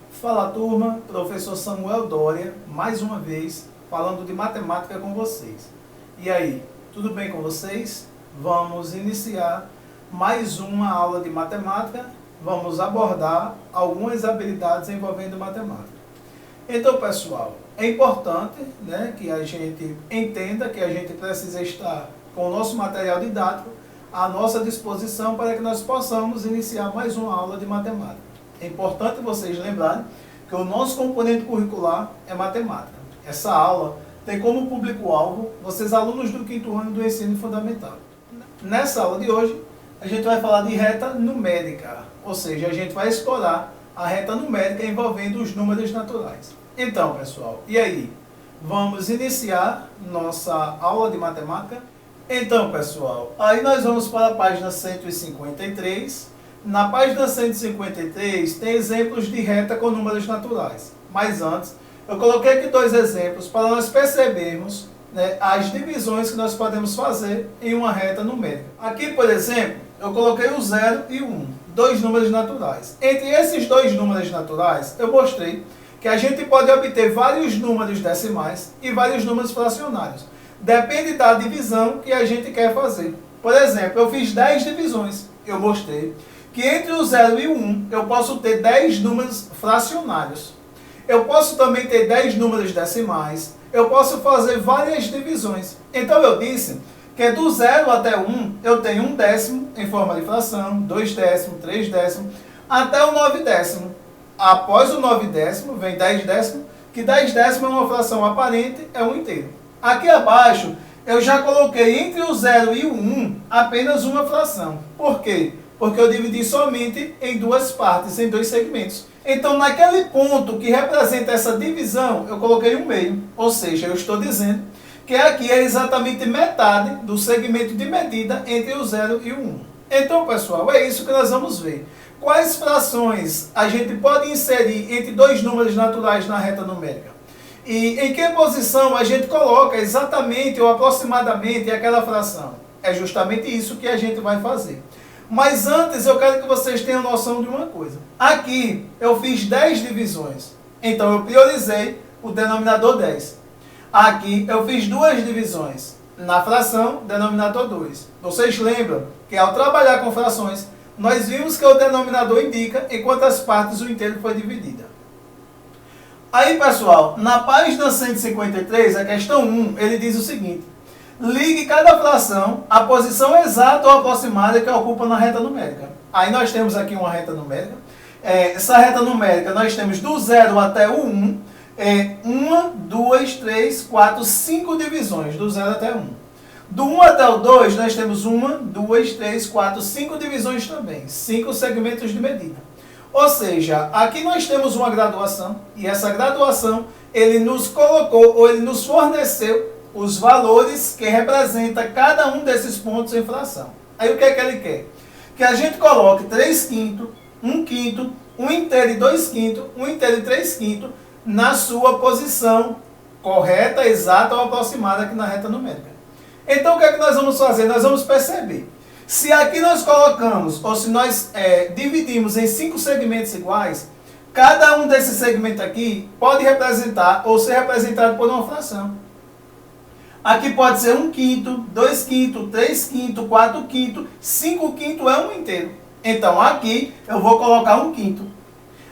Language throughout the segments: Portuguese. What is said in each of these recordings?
Fala turma, professor Samuel Doria, mais uma vez, falando de matemática com vocês. E aí, tudo bem com vocês? Vamos iniciar mais uma aula de matemática, vamos abordar algumas habilidades envolvendo matemática. Então pessoal, é importante, que a gente entenda que a gente precisa estar com o nosso material didático à nossa disposição para que nós possamos iniciar mais uma aula de matemática. É importante vocês lembrarem que o nosso componente curricular é matemática. Essa aula tem como público-alvo vocês alunos do 5º ano do ensino fundamental. Nessa aula de hoje, a gente vai falar de reta numérica, ou seja, a gente vai explorar a reta numérica envolvendo os números naturais. Então, pessoal, e aí? Vamos iniciar nossa aula de matemática? Então, pessoal, aí nós vamos para a página 153. Na página 153 tem exemplos de reta com números naturais. Mas antes, eu coloquei aqui dois exemplos para nós percebermos as divisões que nós podemos fazer em uma reta numérica. Aqui, por exemplo, eu coloquei o 0 e o 1, dois números naturais. Entre esses dois números naturais, eu mostrei que a gente pode obter vários números decimais e vários números fracionários. Depende da divisão que a gente quer fazer. Por exemplo, eu fiz 10 divisões. Eu mostrei que entre o 0 e o 1 eu posso ter 10 números fracionários. Eu posso também ter 10 números decimais. Eu posso fazer várias divisões. Então eu disse que do 0 até o 1 eu tenho 1 décimo em forma de fração, 2 décimos, 3 décimos, até o 9 décimo. Após o 9 décimo vem 10 décimo, que 10 décimo é uma fração aparente, é um inteiro. Aqui abaixo eu já coloquei entre o 0 e o 1 apenas uma fração. Por quê? Porque eu dividi somente em duas partes, em dois segmentos. Então, naquele ponto que representa essa divisão, eu coloquei um meio. Ou seja, eu estou dizendo que aqui é exatamente metade do segmento de medida entre o 0 e o 1. Então, pessoal, é isso que nós vamos ver. Quais frações a gente pode inserir entre dois números naturais na reta numérica? E em que posição a gente coloca exatamente ou aproximadamente aquela fração? É justamente isso que a gente vai fazer. Mas antes eu quero que vocês tenham noção de uma coisa. Aqui eu fiz 10 divisões. Então eu priorizei o denominador 10. Aqui eu fiz duas divisões. Na fração, denominador 2. Vocês lembram que ao trabalhar com frações, nós vimos que o denominador indica em quantas partes o inteiro foi dividido. Aí pessoal, na página 153, a questão 1, ele diz o seguinte: ligue cada fração à posição exata ou aproximada que ocupa na reta numérica. Aí nós temos aqui uma reta numérica. Essa reta numérica nós temos do 0 até o 1, 1, 2, 3, 4, 5 divisões, do 0 até 1. Do 1 até o 2 nós temos 1, 2, 3, 4, 5 divisões também, 5 segmentos de medida. Ou seja, aqui nós temos uma graduação, e essa graduação ele nos colocou, ou ele nos forneceu os valores que representa cada um desses pontos em fração. Aí o que é que ele quer? Que a gente coloque 3 quintos, 1 quinto, 1 inteiro e 2 quintos, 1 inteiro e 3 quintos na sua posição correta, exata ou aproximada aqui na reta numérica. Então o que é que nós vamos fazer? Nós vamos perceber. Se aqui nós colocamos, ou se nós dividimos em 5 segmentos iguais, cada um desses segmentos aqui pode representar ou ser representado por uma fração. Aqui pode ser 1 quinto, 2 quintos, 3 quintos, 4 quintos, 5 quintos é 1 inteiro. Então aqui eu vou colocar 1 quinto.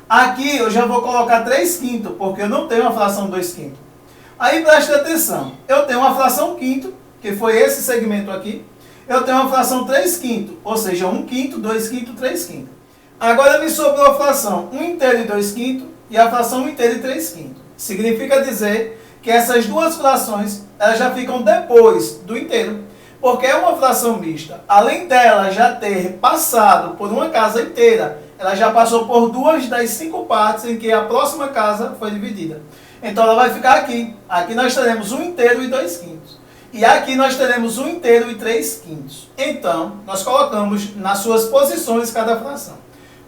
Aqui eu já vou colocar 3 quintos, porque eu não tenho a fração 2 quintos. Aí preste atenção, eu tenho uma fração 1 quinto, que foi esse segmento aqui. Eu tenho uma fração 3 quintos, ou seja, 1 quinto, 2 quintos, 3 quintos. Agora me sobrou a fração 1 inteiro e 2 quintos e a fração 1 inteiro e 3 quintos. Significa dizer que essas duas frações elas já ficam depois do inteiro, porque é uma fração mista. Além dela já ter passado por uma casa inteira, ela já passou por 2 das 5 partes em que a próxima casa foi dividida. Então ela vai ficar aqui. Aqui nós teremos 1 inteiro e 2 quintos. E aqui nós teremos 1 inteiro e 3 quintos. Então, nós colocamos nas suas posições cada fração.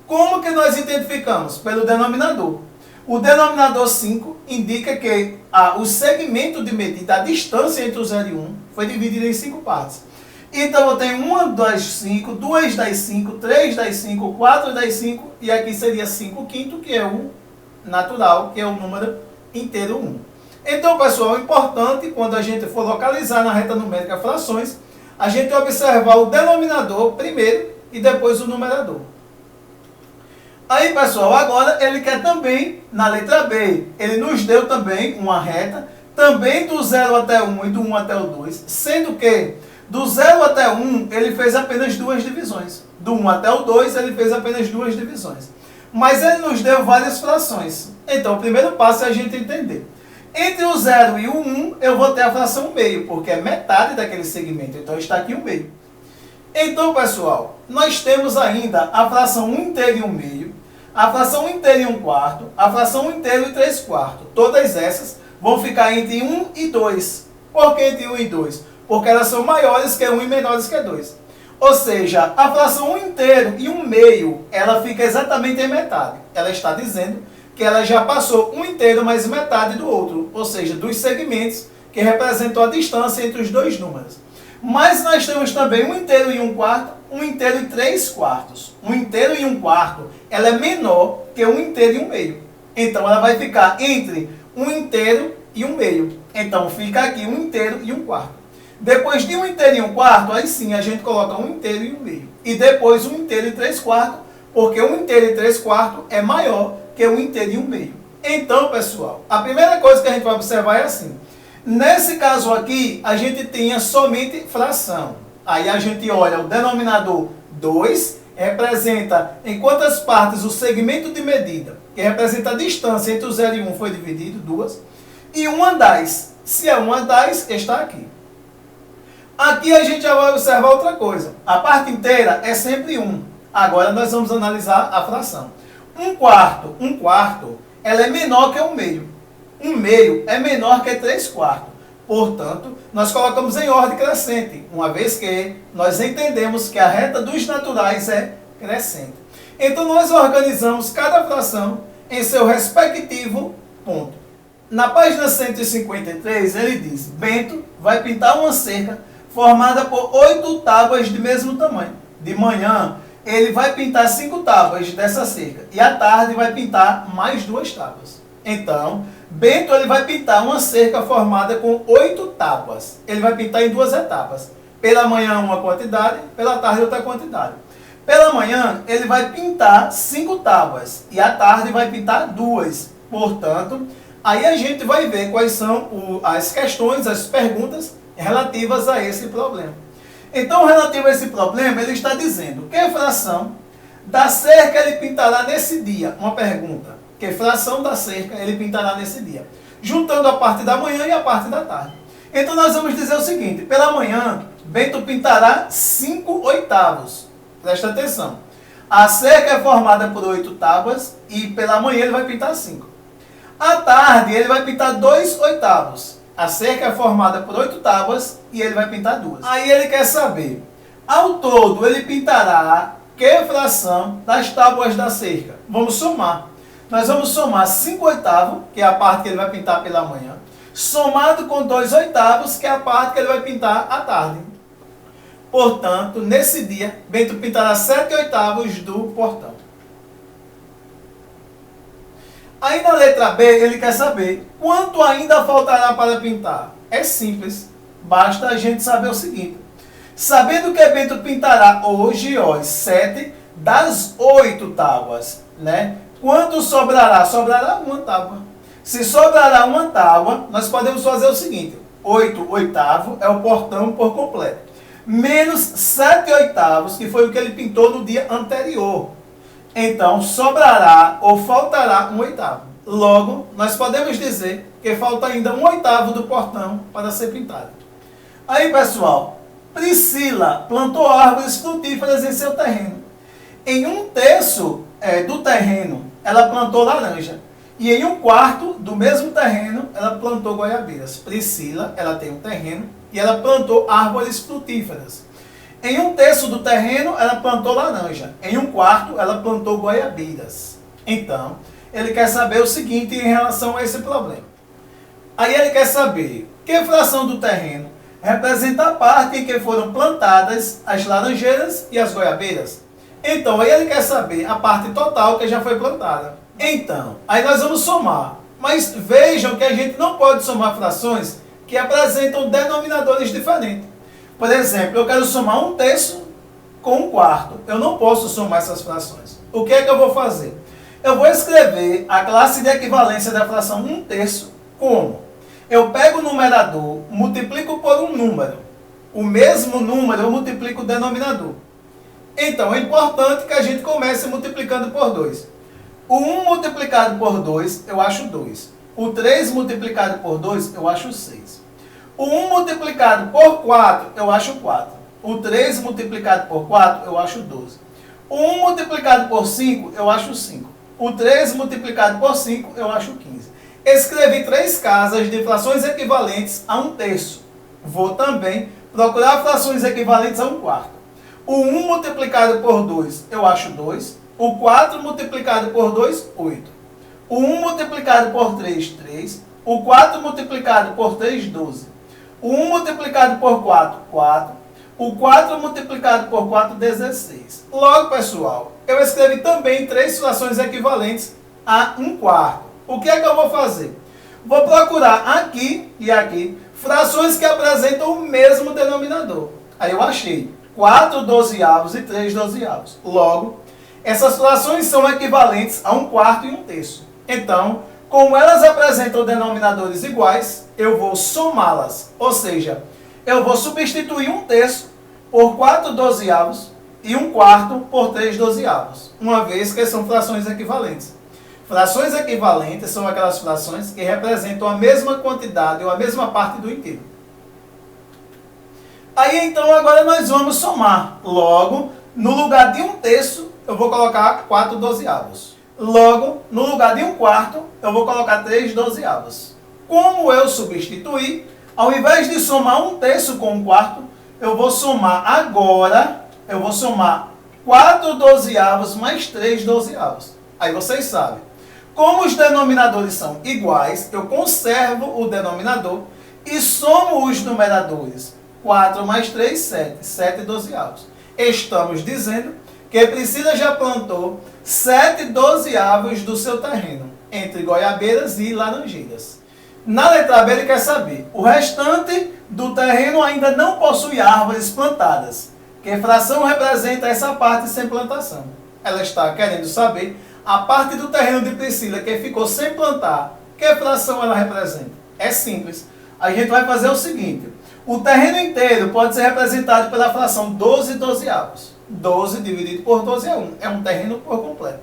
Como que nós identificamos? Pelo denominador. O denominador 5 indica que o segmento de medida, a distância entre o 0 e 1, foi dividido em 5 partes. Então eu tenho 1 das 5, 2 das 5, 3 das 5, 4 das 5, e aqui seria 5 quinto, que é o natural, que é o número inteiro 1. Então, pessoal, é importante, quando a gente for localizar na reta numérica frações, a gente observar o denominador primeiro e depois o numerador. Aí, pessoal, agora ele quer também, na letra B, ele nos deu também uma reta, também do 0 até 1 e do 1 até o 2, sendo que do 0 até 1 ele fez apenas 2 divisões. Do 1 até o 2 ele fez apenas 2 divisões. Mas ele nos deu várias frações. Então, o primeiro passo é a gente entender. Entre o 0 e o 1, eu vou ter a fração meio, porque é metade daquele segmento. Então, está aqui o meio. Então, pessoal, nós temos ainda a fração 1 inteiro e 1 meio, a fração 1 inteiro e 1 quarto, a fração 1 inteiro e 3 quartos. Todas essas vão ficar entre 1 e 2. Por que entre 1 e 2? Porque elas são maiores que 1 e menores que 2. Ou seja, a fração 1 inteiro e 1 meio, ela fica exatamente em metade. Ela está dizendo que ela já passou 1 inteiro mais metade do outro. Ou seja, dos segmentos que representam a distância entre os dois números. Mas nós temos também 1 inteiro e 1 quarto, 1 inteiro e 3 quartos. 1 inteiro e 1 quarto, ela é menor que 1 inteiro e 1 meio. Então, ela vai ficar entre 1 inteiro e 1 meio. Então, fica aqui 1 inteiro e 1 quarto. Depois de 1 inteiro e 1 quarto, aí sim a gente coloca 1 inteiro e 1 meio. E depois 1 inteiro e 3 quartos, porque 1 inteiro e 3 quartos é maior que 1 inteiro e 1 meio. Então, pessoal, a primeira coisa que a gente vai observar é assim. Nesse caso aqui, a gente tinha somente fração. Aí a gente olha o denominador 2, representa em quantas partes o segmento de medida, que representa a distância entre o 0 e 1, foi dividido, 2. E 1 andais. Se é 1 andais, está aqui. Aqui a gente já vai observar outra coisa. A parte inteira é sempre 1. Agora nós vamos analisar a fração. 1 quarto, ela é menor que 1 meio. 1 meio é menor que 3 quartos. Portanto, nós colocamos em ordem crescente, uma vez que nós entendemos que a reta dos naturais é crescente. Então, nós organizamos cada fração em seu respectivo ponto. Na página 153, ele diz: Bento vai pintar uma cerca formada por 8 tábuas de mesmo tamanho. De manhã, ele vai pintar 5 tábuas dessa cerca. E à tarde vai pintar mais 2 tábuas. Então, Bento ele vai pintar uma cerca formada com 8 tábuas. Ele vai pintar em 2 etapas. Pela manhã uma quantidade, pela tarde outra quantidade. Pela manhã ele vai pintar 5 tábuas e à tarde vai pintar 2. Portanto, aí a gente vai ver quais são as questões, as perguntas relativas a esse problema. Então, relativo a esse problema, ele está dizendo que fração da cerca ele pintará nesse dia. Uma pergunta. Que fração da cerca ele pintará nesse dia. Juntando a parte da manhã e a parte da tarde. Então, nós vamos dizer o seguinte. Pela manhã, Bento pintará 5 oitavos. Presta atenção. A cerca é formada por 8 tábuas e pela manhã ele vai pintar 5. À tarde, ele vai pintar 2 oitavos. A cerca é formada por 8 tábuas e ele vai pintar 2. Aí ele quer saber, ao todo, ele pintará que fração das tábuas da cerca? Vamos somar. Nós vamos somar 5 oitavos, que é a parte que ele vai pintar pela manhã, somado com 2 oitavos, que é a parte que ele vai pintar à tarde. Portanto, nesse dia, Bento pintará 7 oitavos do portão. Aí na letra B, ele quer saber quanto ainda faltará para pintar. É simples, basta a gente saber o seguinte. Sabendo que Bento pintará hoje, 7 das 8 tábuas, né? Quanto sobrará? Sobrará uma tábua. Se sobrará uma tábua, nós podemos fazer o seguinte. 8 oitavos é o portão por completo. Menos 7 oitavos, que foi o que ele pintou no dia anterior. Então, sobrará ou faltará um oitavo. Logo, nós podemos dizer que falta ainda um oitavo do portão para ser pintado. Aí, pessoal, Priscila plantou árvores frutíferas em seu terreno. Em 1/3 do terreno, ela plantou laranja. E em 1/4 do mesmo terreno, ela plantou goiabeiras. Priscila, ela tem um terreno e ela plantou árvores frutíferas. Em 1/3 do terreno, ela plantou laranja. Em 1/4, ela plantou goiabeiras. Então, ele quer saber o seguinte em relação a esse problema. Aí ele quer saber que fração do terreno representa a parte em que foram plantadas as laranjeiras e as goiabeiras. Então, aí ele quer saber a parte total que já foi plantada. Então, aí nós vamos somar. Mas vejam que a gente não pode somar frações que apresentam denominadores diferentes. Por exemplo, eu quero somar 1/3 com 1/4. Eu não posso somar essas frações. O que é que eu vou fazer? Eu vou escrever a classe de equivalência da fração 1/3 como? Eu pego o numerador, multiplico por um número. O mesmo número eu multiplico o denominador. Então, é importante que a gente comece multiplicando por 2. O 1 multiplicado por 2, eu acho 2. O 3 multiplicado por 2, eu acho 6. O 1 multiplicado por 4, eu acho 4. O 3 multiplicado por 4, eu acho 12. O 1 multiplicado por 5, eu acho 5. O 3 multiplicado por 5, eu acho 15. Escrevi 3 casas de frações equivalentes a 1/3. Vou também procurar frações equivalentes a 1/4. O 1 multiplicado por 2, eu acho 2. O 4 multiplicado por 2, 8. O 1 multiplicado por 3, 3. O 4 multiplicado por 3, 12. O 1 multiplicado por 4, 4. O 4 multiplicado por 4, 16. Logo, pessoal, eu escrevi também 3 frações equivalentes a 1/4. O que é que eu vou fazer? Vou procurar aqui e aqui frações que apresentam o mesmo denominador. Aí eu achei 4 dozeavos e 3 dozeavos. Logo, essas frações são equivalentes a 1/4 e 1/3. Então, como elas apresentam denominadores iguais, eu vou somá-las. Ou seja, eu vou substituir 1/3 por 4 dozeavos e 1/4 por 3 dozeavos, uma vez que são frações equivalentes. Frações equivalentes são aquelas frações que representam a mesma quantidade ou a mesma parte do inteiro. Aí então agora nós vamos somar. Logo, no lugar de 1/3, eu vou colocar 4 dozeavos. Logo, no lugar de 1/4, eu vou colocar 3 dozeavos. Como eu substituir, ao invés de somar 1/3 com 1/4, eu vou somar agora, 4 dozeavos mais 3 dozeavos. Aí vocês sabem. Como os denominadores são iguais, eu conservo o denominador e somo os numeradores. 4 mais 3, 7. 7 dozeavos. Estamos dizendo que Priscila já plantou 7 dozeavos do seu terreno, entre goiabeiras e laranjeiras. Na letra B ele quer saber, o restante do terreno ainda não possui árvores plantadas. Que fração representa essa parte sem plantação? Ela está querendo saber a parte do terreno de Priscila que ficou sem plantar. Que fração ela representa? É simples. A gente vai fazer o seguinte. O terreno inteiro pode ser representado pela fração 12 dozeavos. 12 dividido por 12 é 1. É um terreno por completo.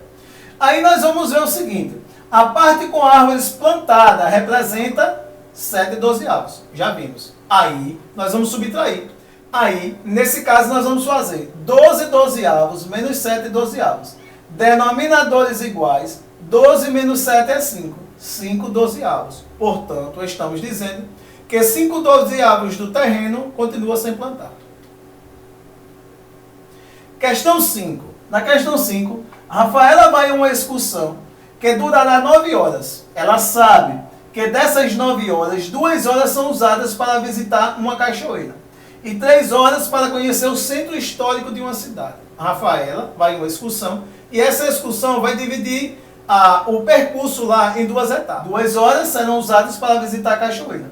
Aí nós vamos ver o seguinte. A parte com árvores plantada representa 7 dozeavos. Já vimos. Aí nós vamos subtrair. Aí, nesse caso, nós vamos fazer 12 dozeavos menos 7 dozeavos. Denominadores iguais. 12 menos 7 é 5. 5 dozeavos. Portanto, estamos dizendo que 5 dozeavos do terreno continua sem plantar. Questão 5. Na questão 5, a Rafaela vai a uma excursão que durará 9 horas. Ela sabe que dessas 9 horas, 2 horas são usadas para visitar uma cachoeira e 3 horas para conhecer o centro histórico de uma cidade. A Rafaela vai a uma excursão e essa excursão vai dividir o percurso lá em 2 etapas. 2 horas serão usadas para visitar a cachoeira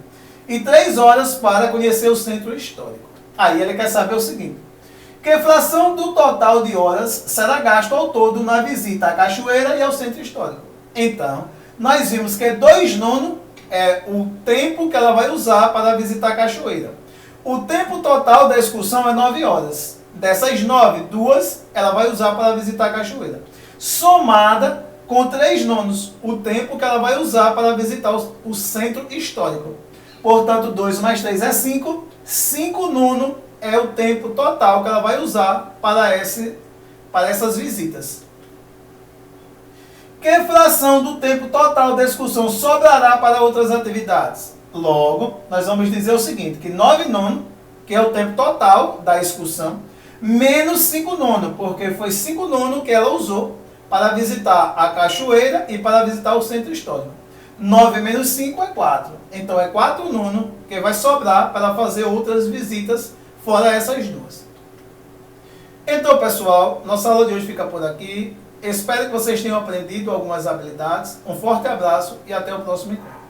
e 3 horas para conhecer o centro histórico. Aí ele quer saber o seguinte. Que fração do total de horas será gasto ao todo na visita à cachoeira e ao centro histórico? Então, nós vimos que 2/9 é o tempo que ela vai usar para visitar a cachoeira. O tempo total da excursão é 9 horas. Dessas 9, 2 ela vai usar para visitar a cachoeira. Somada com 3/9, o tempo que ela vai usar para visitar o centro histórico. Portanto, 2 mais 3 é 5. 5/9 é o tempo total que ela vai usar para essas visitas. Que fração do tempo total da excursão sobrará para outras atividades? Logo, nós vamos dizer o seguinte, que 9/9, que é o tempo total da excursão, menos 5/9, porque foi 5/9 que ela usou para visitar a cachoeira e para visitar o centro histórico. 9 menos 5 é 4. Então é 4 nono que vai sobrar para fazer outras visitas fora essas duas. Então, pessoal, nossa aula de hoje fica por aqui. Espero que vocês tenham aprendido algumas habilidades. Um forte abraço e até o próximo encontro.